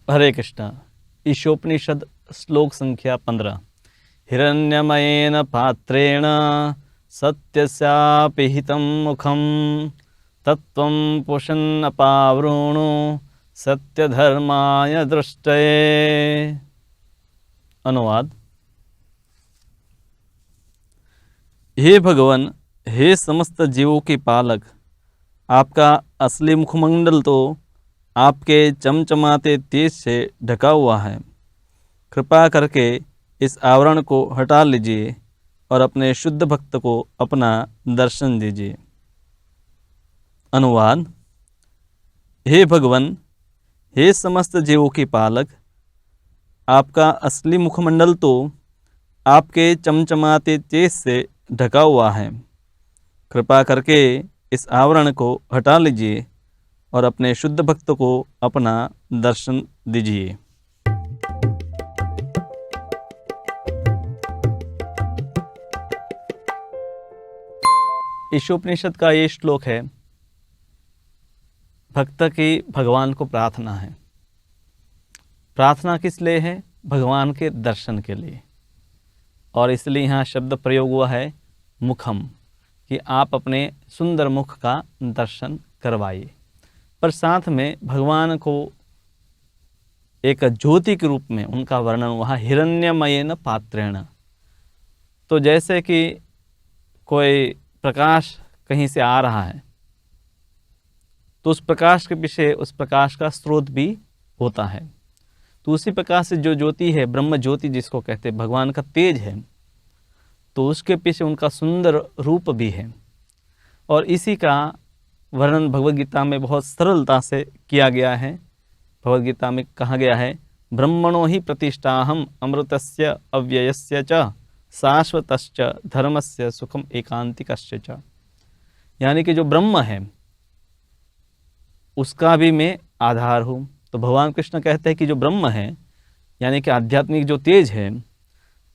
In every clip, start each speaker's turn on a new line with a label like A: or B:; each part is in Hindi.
A: हरे कृष्णा। ईशोपनिषद श्लोक संख्या 15। हिरण्यमयेन पात्रेण सत्यस्यापि हितं मुखं तत्त्वं पुषन्नपावृणु सत्यधर्माय दृष्टये। अनुवाद। हे भगवान, हे समस्त जीवों के पालक, आपका असली मुखमंडल तो आपके चमचमाते तेज से ढका हुआ है। कृपा करके इस आवरण को हटा लीजिए और अपने शुद्ध भक्त को अपना दर्शन दीजिए। अनुवाद। हे भगवान, हे समस्त जीवों के पालक, आपका असली मुखमंडल तो आपके चमचमाते तेज से ढका हुआ है। कृपा करके इस आवरण को हटा लीजिए और अपने शुद्ध भक्त को अपना दर्शन दीजिए। ईशोपनिषद का ये श्लोक है, भक्त की भगवान को प्रार्थना है। प्रार्थना किस लिए है? भगवान के दर्शन के लिए। और इसलिए यहाँ शब्द प्रयोग हुआ है मुखम, कि आप अपने सुंदर मुख का दर्शन करवाइए। पर साथ में भगवान को एक ज्योति के रूप में उनका वर्णन हुआ हिरण्यमयेन पात्रेण। तो जैसे कि कोई प्रकाश कहीं से आ रहा है तो उस प्रकाश के पीछे उस प्रकाश का स्रोत भी होता है। तो उसी प्रकार से जो ज्योति है, ब्रह्म ज्योति जिसको कहते हैं, भगवान का तेज है, तो उसके पीछे उनका सुंदर रूप भी है। और इसी का वर्णन भगवद गीता में बहुत सरलता से किया गया है। भगवद गीता में कहा गया है, ब्रह्मणो ही प्रतिष्ठाहम अमृतस्य अव्ययस्य च शाश्वतश्च धर्मस्य सुखम एकांतिकस्य च। यानी कि जो ब्रह्म है उसका भी मैं आधार हूँ। तो भगवान कृष्ण कहते हैं कि जो ब्रह्म है यानी कि आध्यात्मिक जो तेज है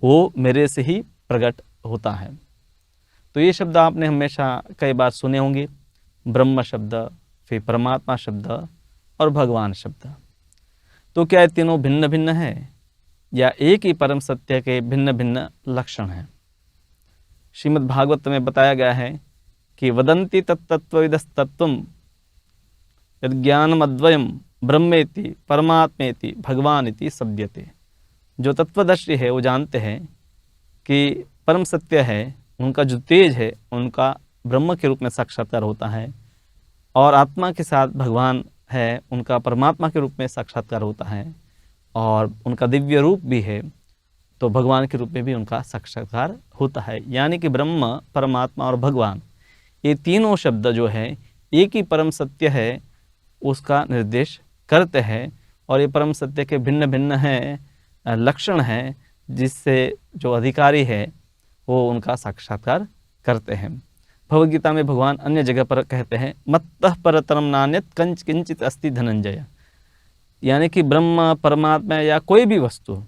A: वो मेरे से ही प्रकट होता है। तो ये शब्द आपने हमेशा कई बार सुने होंगे, ब्रह्म शब्द, फिर परमात्मा शब्द और भगवान शब्द। तो क्या ये तीनों भिन्न भिन्न है या एक ही परम सत्य के भिन्न भिन्न लक्षण हैं? श्रीमद् भागवत में बताया गया है कि वदन्ति तत्तत्त्वविदस्तत्त्वं यज्ञानमद्वयं ब्रह्मेति परमात्मेति भगवानिति सद्यते। जो तत्वदर्शी है वो जानते हैं कि परम सत्य है, उनका जो तेज है उनका ब्रह्म के रूप में साक्षात्कार होता है, और आत्मा के साथ भगवान है उनका परमात्मा के रूप में साक्षात्कार होता है, और उनका दिव्य रूप भी है तो भगवान के रूप में भी उनका साक्षात्कार होता है। यानी कि ब्रह्म, परमात्मा और भगवान ये तीनों शब्द जो है एक ही परम सत्य है उसका निर्देश करते हैं। और ये परम सत्य के भिन्न भिन्न हैं लक्षण हैं जिससे जो अधिकारी है वो उनका साक्षात्कार करते हैं। भगवद गीता में भगवान अन्य जगह पर कहते हैं, मत्तः परतरम नान्यत् कंच किंचित अस्ति धनंजय। यानी कि ब्रह्म, परमात्मा या कोई भी वस्तु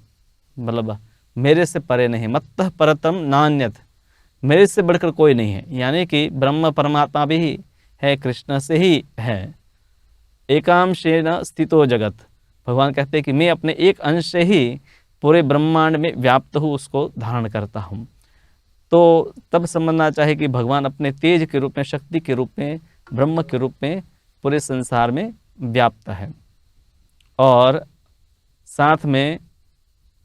A: मतलब मेरे से परे नहीं। मत्तः परतरम नान्यत्, मेरे से बढ़कर कोई नहीं है। यानी कि ब्रह्म परमात्मा भी है, कृष्ण से ही है। एकांशेन स्थितो जगत, भगवान कहते हैं कि मैं अपने एक अंश से ही पूरे ब्रह्मांड में व्याप्त हूँ, उसको धारण करता हूँ। तो तब समझना चाहिए कि भगवान अपने तेज के रूप में, शक्ति के रूप में, ब्रह्म के रूप में पूरे संसार में व्याप्त है, और साथ में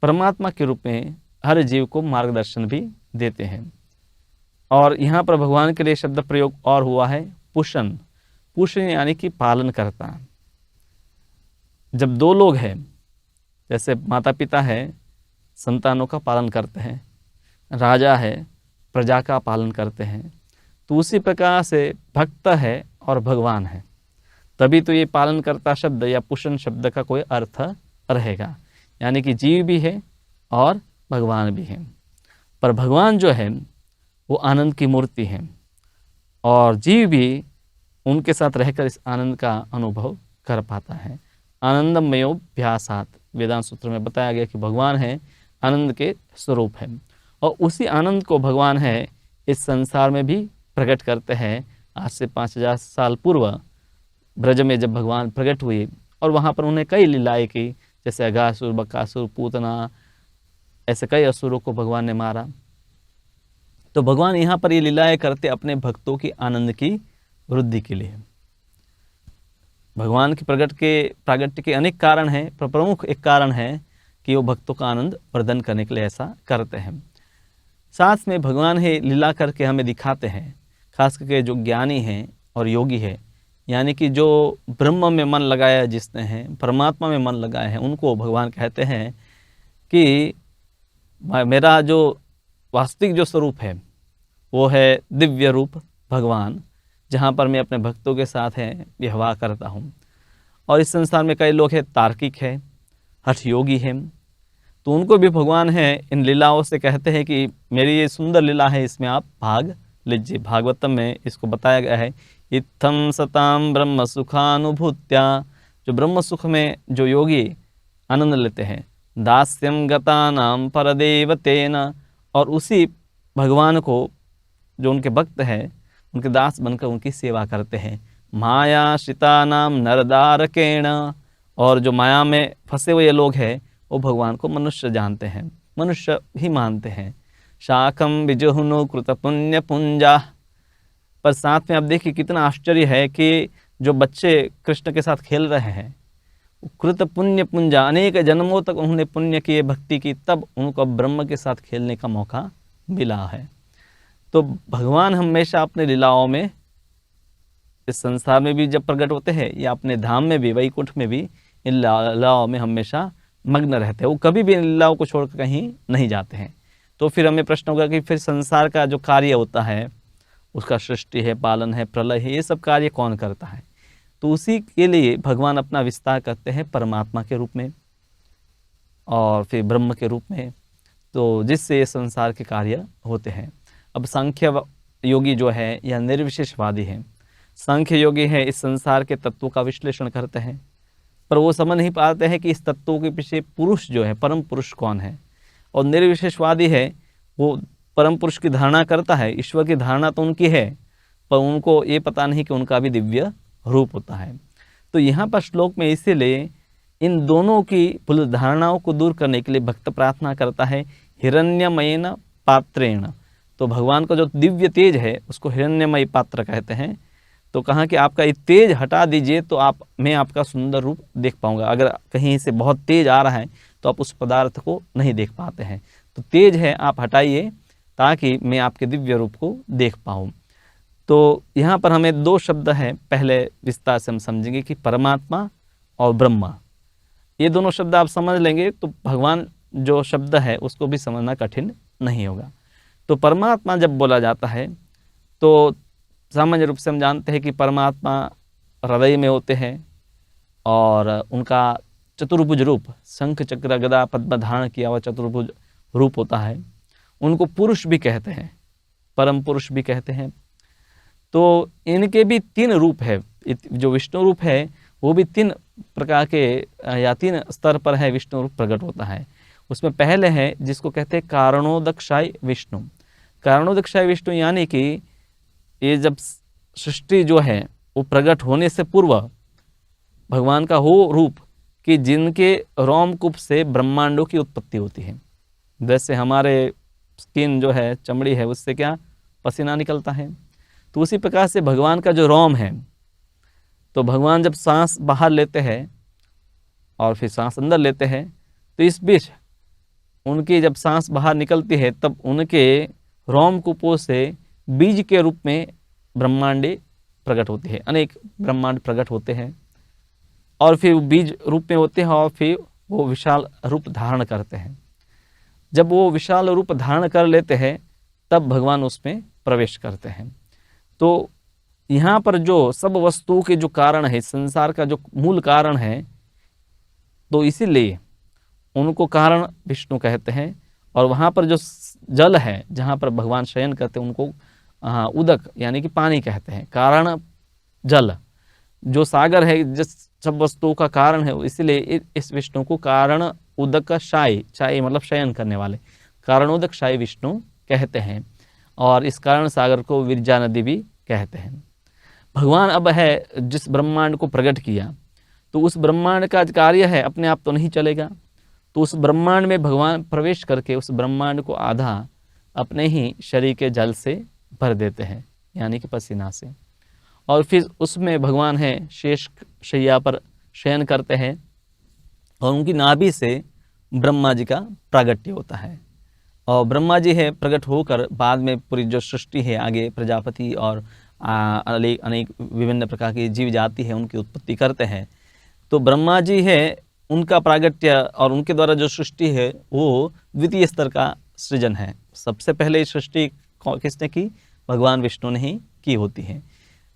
A: परमात्मा के रूप में हर जीव को मार्गदर्शन भी देते हैं। और यहाँ पर भगवान के लिए शब्द प्रयोग और हुआ है पुषन। पुषन यानी कि पालन करता। जब दो लोग हैं, जैसे माता पिता है संतानों का पालन करते हैं, राजा है प्रजा का पालन करते हैं, तो उसी प्रकार से भक्त है और भगवान है। तभी तो ये पालन करता शब्द या पुषण शब्द का कोई अर्थ रहेगा। यानी कि जीव भी है और भगवान भी है। पर भगवान जो है वो आनंद की मूर्ति है, और जीव भी उनके साथ रहकर इस आनंद का अनुभव कर पाता है। आनंदमयोभ्यासात, वेदांत सूत्र में बताया गया कि भगवान है आनंद के स्वरूप है, और उसी आनंद को भगवान है इस संसार में भी प्रकट करते हैं। आज से 5000 साल पूर्व ब्रज में जब भगवान प्रकट हुए और वहाँ पर उन्हें कई लीलाएं की, जैसे अघासुर, बकासुर, पूतना, ऐसे कई असुरों को भगवान ने मारा। तो भगवान यहाँ पर ये लीलाएं करते अपने भक्तों की आनंद की वृद्धि के लिए। भगवान के प्रागट्य के अनेक कारण हैं, पर प्रमुख एक कारण है कि वो भक्तों का आनंद वर्धन करने के लिए ऐसा करते हैं। साथ में भगवान है लीला करके हमें दिखाते हैं, खास करके जो ज्ञानी हैं और योगी है, यानी कि जो ब्रह्म में मन लगाया जिसने है, परमात्मा में मन लगाया है, उनको भगवान कहते हैं कि मेरा जो वास्तविक जो स्वरूप है वो है दिव्य रूप भगवान, जहाँ पर मैं अपने भक्तों के साथ है व्यवहार करता हूँ। और इस संसार में कई लोग हैं तार्किक है, हठ योगी हैं, तो उनको भी भगवान है इन लीलाओं से कहते हैं कि मेरी ये सुंदर लीला है, इसमें आप भाग लीजिए। भागवतम में इसको बताया गया है, इत्थम सताम ब्रह्म सुखानुभूत्या, जो ब्रह्म सुख में जो योगी आनंद लेते हैं, दास्यम गतानाम परदेवतेन, और उसी भगवान को जो उनके भक्त हैं उनके दास बनकर उनकी सेवा करते हैं। माया श्रितानाम नरदारकेण, और जो माया में फंसे हुए लोग हैं वो भगवान को मनुष्य जानते हैं, मनुष्य ही मानते हैं। शाखम विजुहुनु कृत पुण्य पुंजा, पर साथ में आप देखिए कितना आश्चर्य है कि जो बच्चे कृष्ण के साथ खेल रहे हैं, कृत पुण्य पुंजा, अनेक जन्मों तक उन्होंने पुण्य किए, भक्ति की, तब उनको ब्रह्म के साथ खेलने का मौका मिला है। तो भगवान हमेशा अपने लीलाओं में, इस संसार में भी जब प्रकट होते हैं या अपने धाम में भी, वैकुंठ में भी, इन लीलाओं में हमेशा मग्न रहते हैं। वो कभी भी इन लीलाओं को छोड़कर कहीं नहीं जाते हैं। तो फिर हमें प्रश्न होगा कि फिर संसार का जो कार्य होता है, उसका सृष्टि है, पालन है, प्रलय है, ये सब कार्य कौन करता है? तो उसी के लिए भगवान अपना विस्तार करते हैं परमात्मा के रूप में और फिर ब्रह्म के रूप में, तो जिससे ये संसार के कार्य होते हैं। अब सांख्य योगी जो है या निर्विशेषवादी है, सांख्य योगी है, इस संसार के तत्वों का विश्लेषण करते हैं, पर वो समझ नहीं पाते हैं कि इस तत्वों के पीछे पुरुष जो है, परम पुरुष कौन है। और निर्विशेषवादी है, वो परम पुरुष की धारणा करता है, ईश्वर की धारणा तो उनकी है, पर उनको ये पता नहीं कि उनका भी दिव्य रूप होता है। तो यहाँ पर श्लोक में इसीलिए इन दोनों की भूल धारणाओं को दूर करने के लिए भक्त प्रार्थना करता है हिरण्यमयेन पात्रेण। तो भगवान का जो दिव्य तेज है उसको हिरण्यमय पात्र कहते हैं। तो कहा कि आपका ये तेज हटा दीजिए तो मैं आपका सुंदर रूप देख पाऊंगा। अगर कहीं से बहुत तेज आ रहा है तो आप उस पदार्थ को नहीं देख पाते हैं, तो तेज है आप हटाइए ताकि मैं आपके दिव्य रूप को देख पाऊँ। तो यहाँ पर हमें दो शब्द हैं, पहले विस्तार से हम समझेंगे कि परमात्मा और ब्रह्मा, ये दोनों शब्द आप समझ लेंगे तो भगवान जो शब्द है उसको भी समझना कठिन नहीं होगा। तो परमात्मा जब बोला जाता है तो सामान्य रूप से हम जानते हैं कि परमात्मा हृदय में होते हैं और उनका चतुर्भुज रूप, शंख चक्र गदा पद्म धारण किया हुआ चतुर्भुज रूप होता है। उनको पुरुष भी कहते हैं, परम पुरुष भी कहते हैं। तो इनके भी तीन रूप है, जो विष्णु रूप है वो भी तीन प्रकार के या तीन स्तर पर है विष्णु रूप प्रकट होता है। उसमें पहले है जिसको कहते हैं कारणोदक्षाय विष्णु। कारणोदक्षाय विष्णु यानी कि ये जब सृष्टि जो है वो प्रकट होने से पूर्व भगवान का हो रूप कि जिनके रोमकूप से ब्रह्मांडों की उत्पत्ति होती है। जैसे हमारे स्किन जो है, चमड़ी है, उससे क्या पसीना निकलता है, तो उसी प्रकार से भगवान का जो रोम है, तो भगवान जब सांस बाहर लेते हैं और फिर सांस अंदर लेते हैं, तो इस बीच उनकी जब सांस बाहर निकलती है तब उनके रोमकूपों से बीज के रूप में ब्रह्मांडे प्रकट होती है, अनेक ब्रह्मांड प्रकट होते हैं और फिर बीज रूप में होते हैं और फिर वो विशाल रूप धारण करते हैं। जब वो विशाल रूप धारण कर लेते हैं तब भगवान उसमें प्रवेश करते हैं। तो यहाँ पर जो सब वस्तुओं के जो कारण है, संसार का जो मूल कारण है, तो इसीलिए उनको कारण विष्णु कहते हैं। और वहाँ पर जो जल है जहाँ पर भगवान शयन करते हैं उनको उदक यानी कि पानी कहते हैं। कारण जल, जो सागर है जिस सब वस्तुओं का कारण है, इसीलिए इस विष्णु को कारण उदक शायी, शायी मतलब शयन करने वाले, कारणोदक शायी विष्णु कहते हैं। और इस कारण सागर को विरजा नदी भी कहते हैं। भगवान अब है जिस ब्रह्मांड को प्रकट किया, तो उस ब्रह्मांड का कार्य है, अपने आप तो नहीं चलेगा। तो उस ब्रह्मांड में भगवान प्रवेश करके उस ब्रह्मांड को आधा अपने ही शरीर के जल से भर देते हैं, यानी कि पसीना से। और फिर उसमें भगवान है शेष शैया पर शयन करते हैं और उनकी नाभि से ब्रह्मा जी का प्रागट्य होता है। और ब्रह्मा जी है प्रकट होकर बाद में पूरी जो सृष्टि है आगे प्रजापति और अनेक विभिन्न प्रकार की जीव जाति है उनकी उत्पत्ति करते हैं। तो ब्रह्मा जी है उनका प्रागट्य और उनके द्वारा जो सृष्टि है वो द्वितीय स्तर का सृजन है। सबसे पहले सृष्टि किसने की? भगवान विष्णु ने ही की होती है।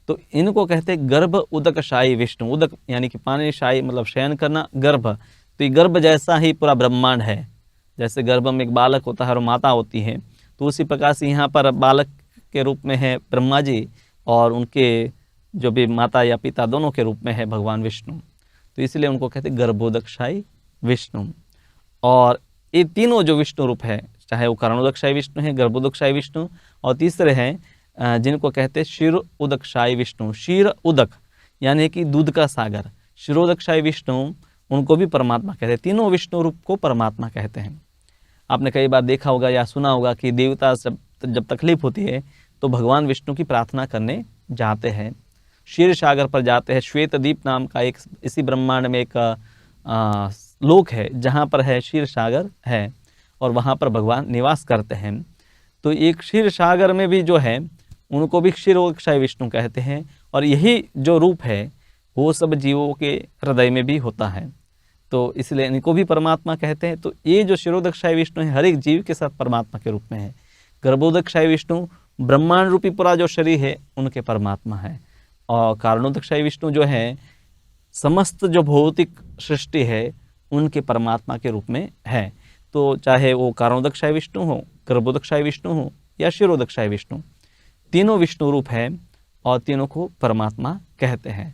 A: तो इनको कहते हैं गर्भ उदकशायी विष्णु। उदक यानी कि पानी, शायी मतलब शयन करना, गर्भ। तो ये गर्भ जैसा ही पूरा ब्रह्मांड है। जैसे गर्भ में एक बालक होता है और माता होती है, तो उसी प्रकार से यहाँ पर बालक के रूप में है ब्रह्मा जी और उनके जो भी माता या पिता दोनों के रूप में है भगवान विष्णु। तो इसलिए उनको कहते हैं गर्भोदकशायी विष्णु। और ये तीनों जो विष्णु रूप है, चाहे वो कारणोदकशायी विष्णु है, गर्भोदकशायी विष्णु, और तीसरे हैं जिनको कहते हैं क्षीर उदकशायी विष्णु। क्षीर उदक यानी कि दूध का सागर। क्षीरोदकशायी विष्णु उनको भी परमात्मा कहते हैं। तीनों विष्णु रूप को परमात्मा कहते हैं। आपने कई बार देखा होगा या सुना होगा कि देवता जब तकलीफ होती है तो भगवान विष्णु की प्रार्थना करने जाते हैं, क्षीर सागर पर जाते हैं। श्वेतद्वीप नाम का एक इसी ब्रह्मांड में एक लोक है जहाँ पर है क्षीर सागर है और वहाँ पर भगवान निवास करते हैं। तो एक क्षीर सागर में भी जो है उनको भी क्षीरोदकशायी विष्णु कहते हैं। और यही जो रूप है वो सब जीवों के हृदय में भी होता है, तो इसलिए इनको भी परमात्मा कहते हैं। तो ये जो क्षीरोदकशायी विष्णु है हर एक जीव के साथ परमात्मा के रूप में है। गर्भोदकशायी विष्णु ब्रह्मांड रूपी पूरा जो शरीर है उनके परमात्मा है। और कारणोदकशायी विष्णु जो है समस्त जो भौतिक सृष्टि है उनके परमात्मा के रूप में है। तो चाहे वो कारणोदकशायी विष्णु हो, गर्भोदकशायी विष्णु हो या क्षीरोदकशायी विष्णु, तीनों विष्णु रूप है और तीनों को परमात्मा कहते हैं।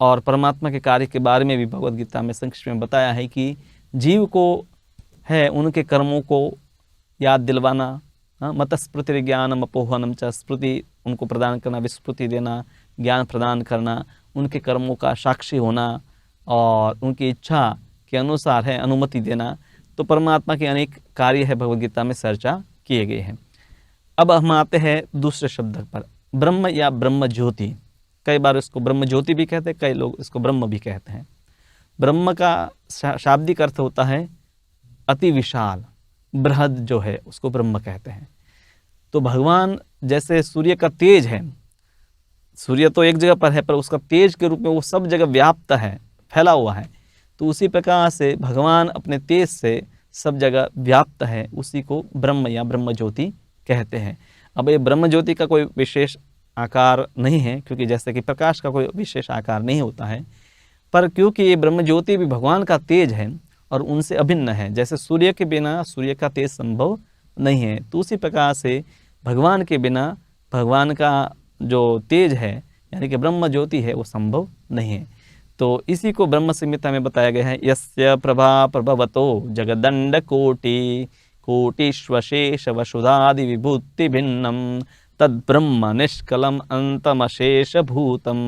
A: और परमात्मा के कार्य के बारे में भी भगवद गीता में संक्षिप्त में बताया है कि जीव को है उनके कर्मों को याद दिलवाना, मतस्मृति ज्ञानम अपोहनम च, स्मृति उनको प्रदान करना, विस्मृति देना, ज्ञान प्रदान करना, उनके कर्मों का साक्षी होना और उनकी इच्छा के अनुसार है अनुमति देना। तो परमात्मा के अनेक कार्य है भगवद गीता में चर्चा किए गए हैं। अब हम आते हैं दूसरे शब्द पर, ब्रह्म या ब्रह्म ज्योति। कई बार इसको ब्रह्म ज्योति भी कहते हैं, कई लोग इसको ब्रह्म भी कहते हैं। ब्रह्म का शाब्दिक अर्थ होता है अति विशाल, बृहद जो है उसको ब्रह्म कहते हैं। तो भगवान जैसे सूर्य का तेज है, सूर्य तो एक जगह पर है पर उसका तेज के रूप में वो सब जगह व्याप्त है, फैला हुआ है। तो उसी प्रकार से भगवान अपने तेज से सब जगह व्याप्त है, उसी को ब्रह्म या ब्रह्म ज्योति कहते हैं। अब ये ब्रह्म ज्योति का कोई विशेष आकार नहीं है, क्योंकि जैसे कि प्रकाश का कोई विशेष आकार नहीं होता है, पर क्योंकि ये ब्रह्म ज्योति भी भगवान का तेज है और उनसे अभिन्न है। जैसे सूर्य के बिना सूर्य का तेज संभव नहीं है, तो उसी प्रकार से भगवान के बिना भगवान का जो तेज है यानी कि ब्रह्म ज्योति है वो संभव नहीं है। तो इसी को ब्रह्म संहिता में बताया गया है, यस्य प्रभा प्रभवतो जगदंड कोटि कोटिश्वशेष वसुधादि विभूति भिन्नम तद्ब्रह्म निष्कलम अंतमशेष भूतम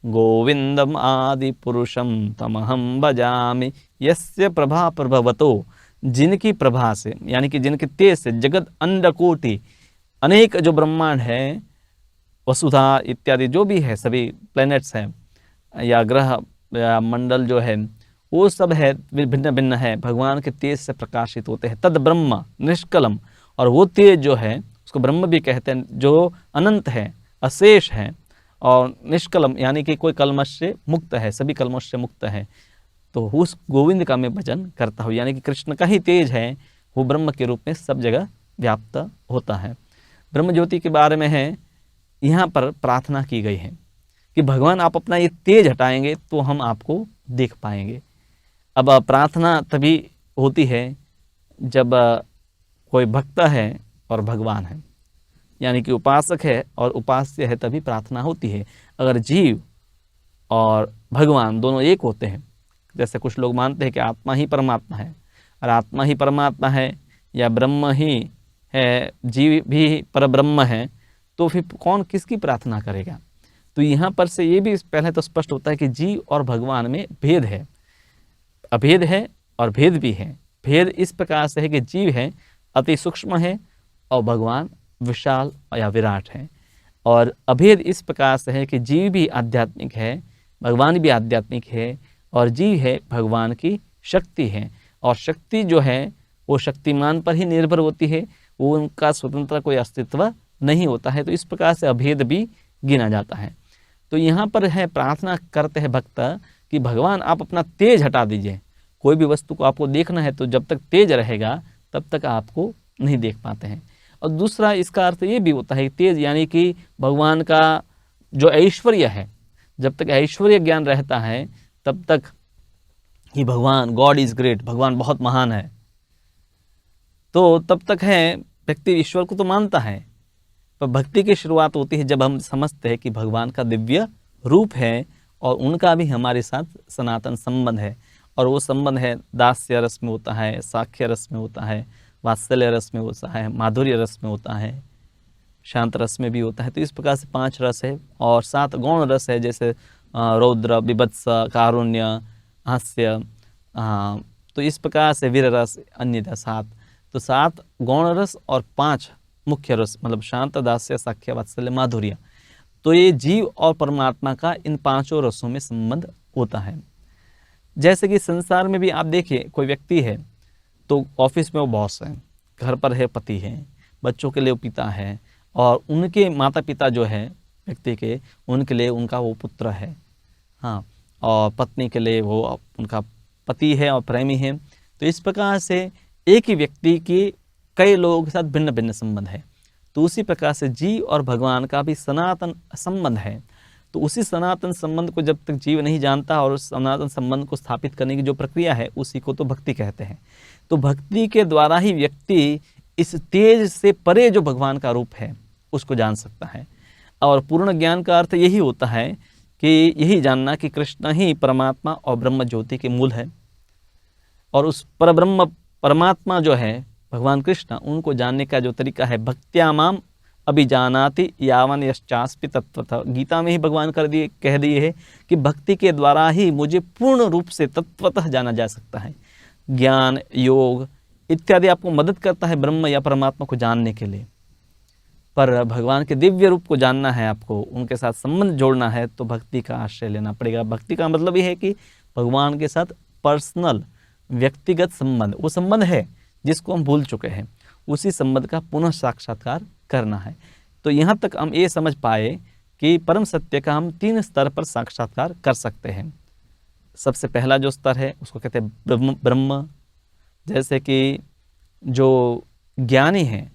A: गोविंदम आदि पुरुषम तमहम भजामि। यस्य प्रभा प्रभवतो, जिनकी प्रभा से यानी कि जिनके तेज से जगत अंड कोटि अनेक जो ब्रह्मांड है, वसुधा इत्यादि जो भी है सभी प्लैनेट्स हैं या ग्रह या मंडल जो है वो सब है भिन्न भिन्न है, भगवान के तेज से प्रकाशित होते हैं। तद ब्रह्म निष्कलम, और वो तेज जो है उसको ब्रह्म भी कहते हैं, जो अनंत है, अशेष है और निष्कलम यानी कि कोई कलमश से मुक्त है, सभी कलमश से मुक्त है। तो उस गोविंद का मैं भजन करता हूँ, यानी कि कृष्ण का ही तेज है वो ब्रह्म के रूप में सब जगह व्याप्त होता है। ब्रह्म ज्योति के बारे में है यहाँ पर प्रार्थना की गई है कि भगवान आप अपना ये तेज हटाएंगे तो हम आपको देख पाएंगे। अब प्रार्थना तभी होती है जब कोई भक्त है और भगवान है, यानी कि उपासक है और उपास्य है, तभी प्रार्थना होती है। अगर जीव और भगवान दोनों एक होते हैं, जैसे कुछ लोग मानते हैं कि आत्मा ही परमात्मा है, और आत्मा ही परमात्मा है या ब्रह्म ही है, जीव भी परब्रह्म है, तो फिर कौन किसकी प्रार्थना करेगा? तो यहाँ पर से ये भी पहले तो स्पष्ट होता है कि जीव और भगवान में भेद है, अभेद है और भेद भी है। भेद इस प्रकार से है कि जीव है अति सूक्ष्म है और भगवान विशाल या विराट है, और अभेद इस प्रकार से है कि जीव भी आध्यात्मिक है, भगवान भी आध्यात्मिक है, और जीव है भगवान की शक्ति है, और शक्ति जो है वो शक्तिमान पर ही निर्भर होती है, वो उनका स्वतंत्र कोई अस्तित्व नहीं होता है। तो इस प्रकार से अभेद भी गिना जाता है। तो यहाँ पर है प्रार्थना करते हैं भक्त कि भगवान आप अपना तेज हटा दीजिए। कोई भी वस्तु को आपको देखना है तो जब तक तेज रहेगा तब तक आपको नहीं देख पाते हैं। और दूसरा इसका अर्थ ये भी होता है तेज यानी कि भगवान का जो ऐश्वर्य है, जब तक ऐश्वर्य ज्ञान रहता है तब तक ही भगवान गॉड इज ग्रेट, भगवान बहुत महान है, तो तब तक है व्यक्ति ईश्वर को तो मानता है। पर भक्ति की शुरुआत होती है जब हम समझते हैं कि भगवान का दिव्य रूप है और उनका भी हमारे साथ सनातन संबंध है, और वो संबंध है दास्य रस में होता है, साख्य रस में होता है, वात्सल्य रस में होता है, माधुर्य रस में होता है, शांत रस में भी होता है। तो इस प्रकार से 5 रस है, और 7 गौण रस है, जैसे रौद्र, बिभत्स, कारुण्य, हास्य, तो इस प्रकार से वीर रस, अन्य 7। तो 7 गौण रस और 5 मुख्य रस, मतलब शांत, दास्य, साख्य, वात्सल्य, माधुर्य। तो ये जीव और परमात्मा का इन 5 रसों में संबंध होता है। जैसे कि संसार में भी आप देखिए, कोई व्यक्ति है तो ऑफिस में वो बॉस है, घर पर है पति है, बच्चों के लिए वो पिता है, और उनके माता पिता जो है व्यक्ति के, उनके लिए उनका वो पुत्र है, हाँ, और पत्नी के लिए वो उनका पति है और प्रेमी है। तो इस प्रकार से एक ही व्यक्ति की कई लोगों के साथ भिन्न भिन्न संबंध है। तो उसी प्रकार से जीव और भगवान का भी सनातन संबंध है। तो उसी सनातन संबंध को जब तक जीव नहीं जानता, और उस सनातन संबंध को स्थापित करने की जो प्रक्रिया है उसी को तो भक्ति कहते हैं। तो भक्ति के द्वारा ही व्यक्ति इस तेज से परे जो भगवान का रूप है उसको जान सकता है। और पूर्ण ज्ञान का अर्थ यही होता है कि यही जानना कि कृष्ण ही परमात्मा और ब्रह्म ज्योति के मूल है, और उस परब्रह्म परमात्मा जो है भगवान कृष्ण, उनको जानने का जो तरीका है भक्त्या माम अभिजानाति यावन यश्चास्पि तत्वतः। गीता में ही भगवान कह दिए है कि भक्ति के द्वारा ही मुझे पूर्ण रूप से तत्वतः जाना जा सकता है। ज्ञान, योग इत्यादि आपको मदद करता है ब्रह्म या परमात्मा को जानने के लिए, पर भगवान के दिव्य रूप को जानना है, आपको उनके साथ संबंध जोड़ना है, तो भक्ति का आश्रय लेना पड़ेगा। भक्ति का मतलब ये है कि भगवान के साथ पर्सनल, व्यक्तिगत संबंध, वो संबंध है जिसको हम भूल चुके हैं, उसी संबंध का पुनः साक्षात्कार करना है। तो यहाँ तक हम ये समझ पाए कि परम सत्य का हम 3 स्तर पर साक्षात्कार कर सकते हैं। सबसे पहला जो स्तर है उसको कहते हैं ब्रह्म। जैसे कि जो ज्ञानी हैं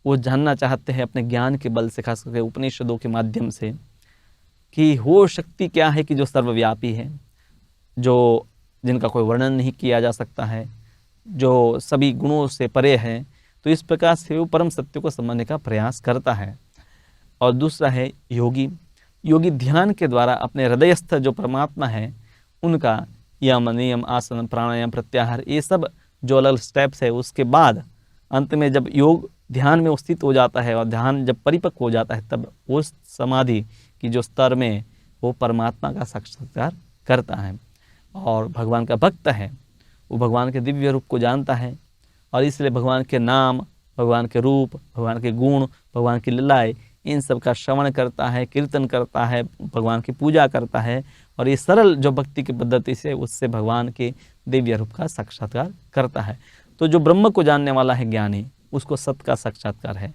A: वो जानना चाहते हैं अपने ज्ञान के बल से, खास करके उपनिषदों के माध्यम से, कि वो शक्ति क्या है कि जो सर्वव्यापी है, जो जिनका कोई वर्णन नहीं किया जा सकता है, जो सभी गुणों से परे है। तो इस प्रकार से वो परम सत्य को समझने का प्रयास करता है। और दूसरा है योगी। योगी ध्यान के द्वारा अपने हृदयस्थ जो परमात्मा है उनका यम, नियम, आसन, प्राणायाम, प्रत्याहार, ये सब जो अलग स्टेप्स है, उसके बाद अंत में जब योग ध्यान में स्थित हो जाता है और ध्यान जब परिपक्व हो जाता है, तब उस समाधि की जो स्तर में वो परमात्मा का साक्षात्कार करता है। और भगवान का भक्त है, वो भगवान के दिव्य रूप को जानता है, और इसलिए भगवान के नाम, भगवान के रूप, भगवान के गुण, भगवान की लीलाएं, इन सब का श्रवण करता है, कीर्तन करता है, भगवान की पूजा करता है, और ये सरल जो भक्ति की पद्धति से उससे भगवान के दिव्य रूप का साक्षात्कार करता है। तो जो ब्रह्म को जानने वाला है ज्ञानी, उसको सत का साक्षात्कार है।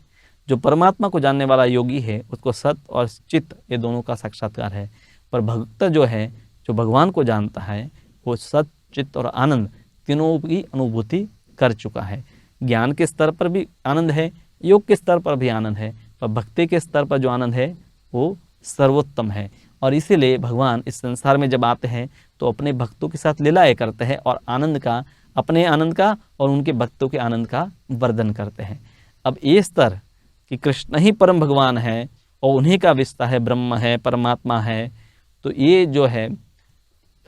A: जो परमात्मा को जानने वाला योगी है, उसको सत और चित्त, ये दोनों का साक्षात्कार है। पर भक्त जो है, जो भगवान को जानता है, वो सत, चित्त और आनंद तीनों की अनुभूति कर चुका है। ज्ञान के स्तर पर भी आनंद है, योग के स्तर पर भी आनंद है, पर भक्ति के स्तर पर जो आनंद है वो सर्वोत्तम है। और इसीलिए भगवान इस संसार में जब आते हैं तो अपने भक्तों के साथ लीलाएं करते हैं, और आनंद का, अपने आनंद का और उनके भक्तों के आनंद का वर्धन करते हैं। अब ये स्तर कि कृष्ण ही परम भगवान है और उन्हीं का विस्तार है, ब्रह्म है, परमात्मा है, तो ये जो है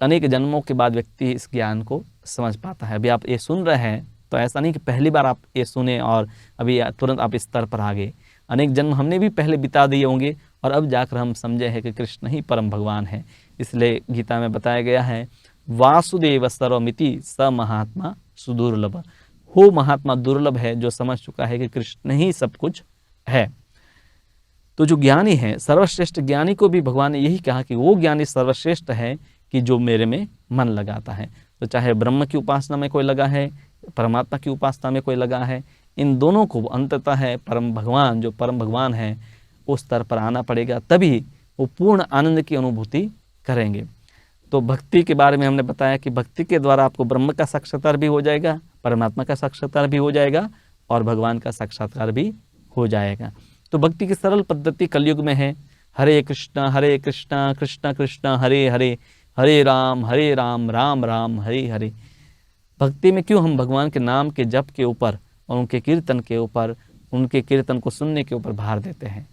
A: अनेक जन्मों के बाद व्यक्ति इस ज्ञान को समझ पाता है। अभी आप ये सुन रहे हैं तो ऐसा नहीं कि पहली बार आप ये सुने और अभी तुरंत आप इस स्तर पर आ गए। अनेक जन्म हमने भी पहले बिता दिए होंगे और अब जाकर हम समझे हैं कि कृष्ण ही परम भगवान है। इसलिए गीता में बताया गया है वासुदेव सर्वमिति स महात्मा सुदुर्लभ। हो महात्मा दुर्लभ है जो समझ चुका है कि कृष्ण ही सब कुछ है। तो जो ज्ञानी है, सर्वश्रेष्ठ ज्ञानी को भी भगवान ने यही कहा कि वो ज्ञानी सर्वश्रेष्ठ है कि जो मेरे में मन लगाता है। तो चाहे ब्रह्म की उपासना में कोई लगा है, परमात्मा की उपासना में कोई लगा है, इन दोनों को अंततः है परम भगवान, जो परम भगवान है उस स्तर पर आना पड़ेगा, तभी वो पूर्ण आनंद की अनुभूति करेंगे। तो भक्ति के बारे में हमने बताया कि भक्ति के द्वारा आपको ब्रह्म का साक्षात्कार भी हो जाएगा, परमात्मा का साक्षात्कार भी हो जाएगा और भगवान का साक्षात्कार भी हो जाएगा। तो भक्ति की सरल पद्धति कलयुग में है हरे कृष्णा कृष्ण कृष्ण हरे हरे, हरे राम राम राम हरे हरे। भक्ति में क्यों हम भगवान के नाम के जप के ऊपर और उनके कीर्तन के ऊपर, उनके कीर्तन को सुनने के ऊपर भार देते हैं?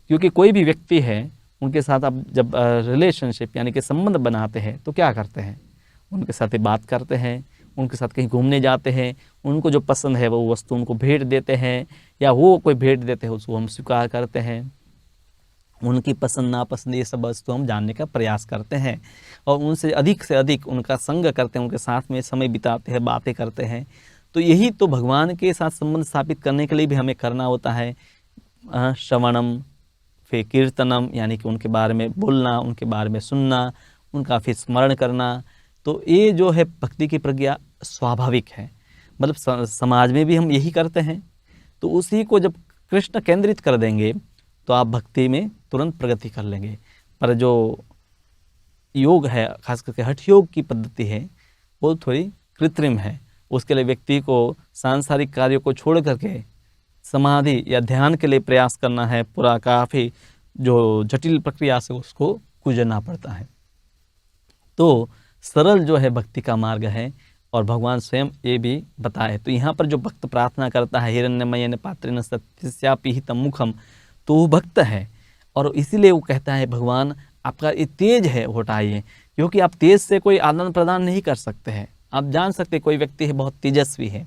A: क्योंकि कोई भी व्यक्ति है, उनके साथ आप जब रिलेशनशिप यानी कि संबंध बनाते हैं तो क्या करते हैं? उनके साथ ही बात करते हैं, उनके साथ कहीं घूमने जाते हैं, उनको जो पसंद है वो वस्तु उनको भेंट देते हैं, या वो कोई भेंट देते हैं उसको हम स्वीकार करते हैं। उनकी पसंद नापसंद ये सब वस्तु हम जानने का प्रयास करते हैं और उनसे अधिक से अधिक उनका संग करते हैं, उनके साथ में समय बिताते हैं, बातें करते हैं। तो यही तो भगवान के साथ संबंध स्थापित करने के लिए भी हमें करना होता है। श्रवणम, फिर कीर्तनम यानी कि उनके बारे में बोलना, उनके बारे में सुनना, उनका फिर स्मरण करना। तो ये जो है भक्ति की प्रक्रिया स्वाभाविक है, मतलब समाज में भी हम यही करते हैं। तो उसी को जब कृष्ण केंद्रित कर देंगे तो आप भक्ति में तुरंत प्रगति कर लेंगे। पर जो योग है, खास करके हठ योग की पद्धति है, वो थोड़ी कृत्रिम है। उसके लिए व्यक्ति को सांसारिक कार्यों को छोड़ करके समाधि या ध्यान के लिए प्रयास करना है, पूरा काफ़ी जो जटिल प्रक्रिया से उसको गुजरना पड़ता है। तो सरल जो है भक्ति का मार्ग है और भगवान स्वयं ये भी बताए। तो यहाँ पर जो भक्त प्रार्थना करता है हिरण्यमयेन पात्रेण सत्यस्यापिहितं मुखम, तो वो भक्त है और इसीलिए वो कहता है भगवान आपका ये तेज है हटाइए, क्योंकि आप तेज से कोई आदान प्रदान नहीं कर सकते हैं। आप जान सकते कोई व्यक्ति है बहुत तेजस्वी है,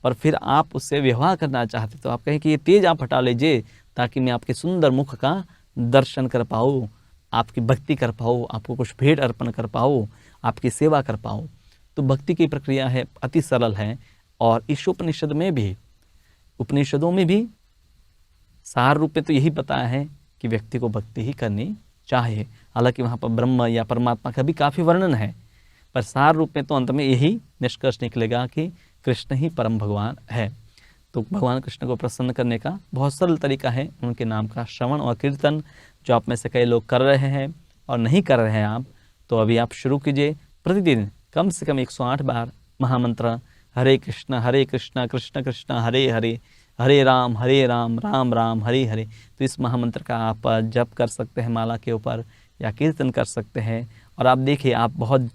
A: पर फिर आप उससे व्यवहार करना चाहते तो आप कहें कि ये तेज आप हटा लीजिए ताकि मैं आपके सुंदर मुख का दर्शन कर पाऊँ, आपकी भक्ति कर पाऊँ, आपको कुछ भेंट अर्पण कर पाऊँ, आपकी सेवा कर पाऊँ। तो भक्ति की प्रक्रिया है, अति सरल है। और इस उपनिषद में भी, उपनिषदों में भी सार रूप में तो यही बताया है कि व्यक्ति को भक्ति ही करनी चाहिए। हालांकि वहाँ पर ब्रह्म या परमात्मा का भी काफ़ी वर्णन है, पर सार रूप में तो अंत में यही निष्कर्ष निकलेगा कि कृष्ण ही परम भगवान है। तो भगवान कृष्ण को प्रसन्न करने का बहुत सरल तरीका है उनके नाम का श्रवण और कीर्तन, जो आप में से कई लोग कर रहे हैं और नहीं कर रहे हैं आप, तो अभी आप शुरू कीजिए। प्रतिदिन कम से कम 108 बार महामंत्र हरे कृष्ण कृष्ण कृष्ण हरे हरे, हरे राम राम राम हरे हरे। तो इस महामंत्र का आप जप कर सकते हैं माला के ऊपर, या कीर्तन कर सकते हैं। और आप देखिए, आप बहुत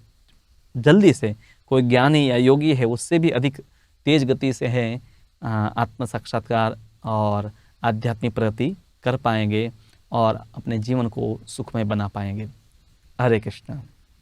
A: जल्दी से कोई ज्ञानी या योगी है उससे भी अधिक तेज गति से है आत्म साक्षात्कार और आध्यात्मिक प्रगति कर पाएंगे और अपने जीवन को सुखमय बना पाएंगे। हरे कृष्ण।